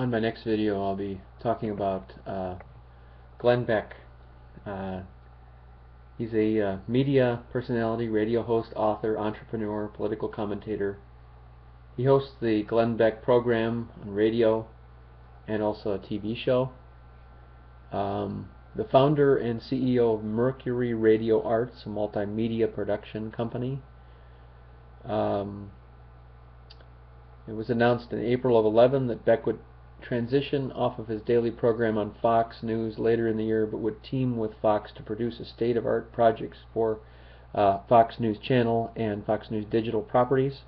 On my next video, I'll be talking about Glenn Beck. He's a media personality, radio host, author, entrepreneur, political commentator. He hosts the Glenn Beck program on radio and also a TV show. The founder and CEO of Mercury Radio Arts, a multimedia production company. It was announced in April of 2011 that Beck would transition off of his daily program on Fox News later in the year, but would team with Fox to produce a state-of-art projects for Fox News Channel and Fox News digital properties.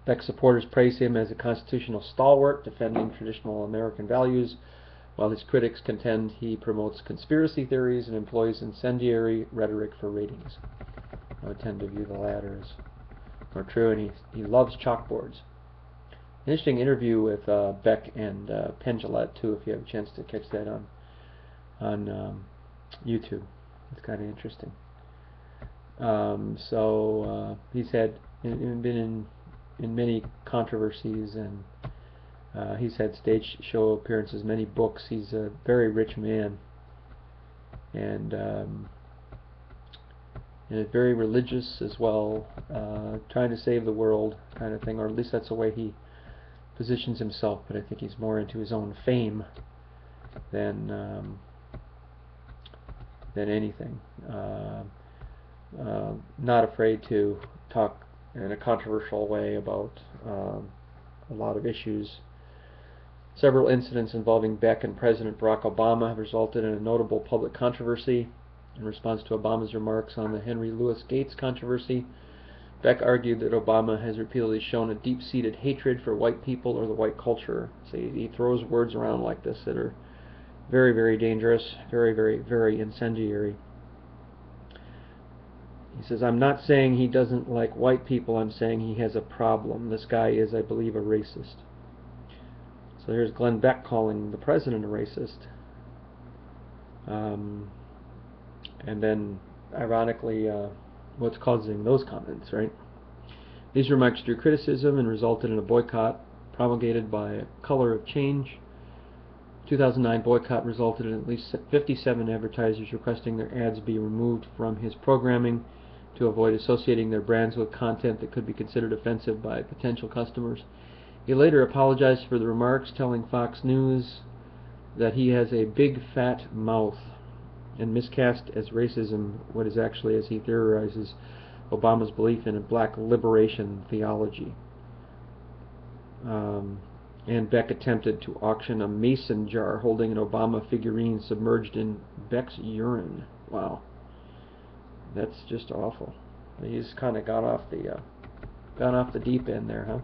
Beck's supporters praise him as a constitutional stalwart defending traditional American values, while his critics contend he promotes conspiracy theories and employs incendiary rhetoric for ratings. I would tend to view the latter as more true, and he loves chalkboards. An interesting interview with Beck and Penn too, if you have a chance to catch that on YouTube. It's kind of interesting. He's been in many controversies, and he's had stage show appearances, many books. He's a very rich man, and very religious as well, trying to save the world kind of thing, or at least that's the way he positions himself. But I think he's more into his own fame than anything. Not afraid to talk in a controversial way about a lot of issues. Several incidents involving Beck and President Barack Obama have resulted in a notable public controversy. In response to Obama's remarks on the Henry Louis Gates controversy, Beck argued that Obama has repeatedly shown a deep-seated hatred for white people or the white culture. So he throws words around like this that are very, very dangerous, very, very, very incendiary. He says, "I'm not saying he doesn't like white people, I'm saying he has a problem. This guy is, I believe, a racist." So here's Glenn Beck calling the president a racist. And then, ironically, what's causing those comments, right? These remarks drew criticism and resulted in a boycott promulgated by Color of Change. 2009 boycott resulted in at least 57 advertisers requesting their ads be removed from his programming to avoid associating their brands with content that could be considered offensive by potential customers. He later apologized for the remarks, telling Fox News that he has a big fat mouth, and miscast as racism what is actually, as he theorizes, Obama's belief in a black liberation theology. And Beck attempted to auction a mason jar holding an Obama figurine submerged in Beck's urine. Wow, that's just awful. He's kind of gone off the deep end there, huh?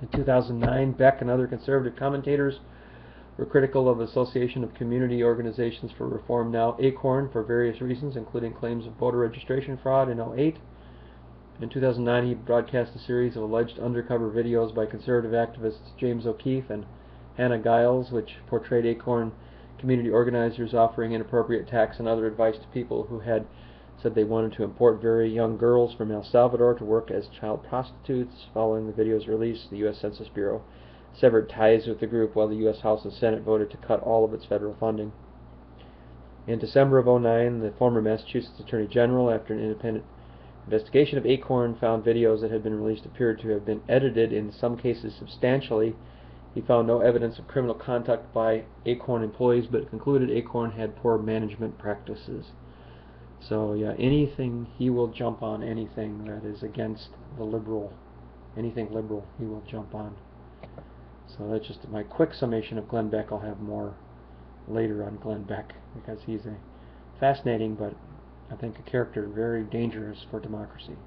In 2009, Beck and other conservative commentators were critical of the Association of Community Organizations for Reform, now ACORN, for various reasons, including claims of voter registration fraud in 2008. In 2009, he broadcast a series of alleged undercover videos by conservative activists James O'Keefe and Hannah Giles, which portrayed ACORN community organizers offering inappropriate tax and other advice to people who had said they wanted to import very young girls from El Salvador to work as child prostitutes. Following the video's release, the U.S. Census Bureau severed ties with the group, while the U.S. House and Senate voted to cut all of its federal funding. In December of 2009, the former Massachusetts Attorney General, after an independent investigation of ACORN, found videos that had been released appeared to have been edited, in some cases substantially. He found no evidence of criminal conduct by ACORN employees, but concluded ACORN had poor management practices. So yeah, anything, he will jump on anything that is against the liberal, anything liberal, he will jump on. So that's just my quick summation of Glenn Beck. I'll have more later on Glenn Beck, because he's a fascinating, but I think a character very dangerous for democracy.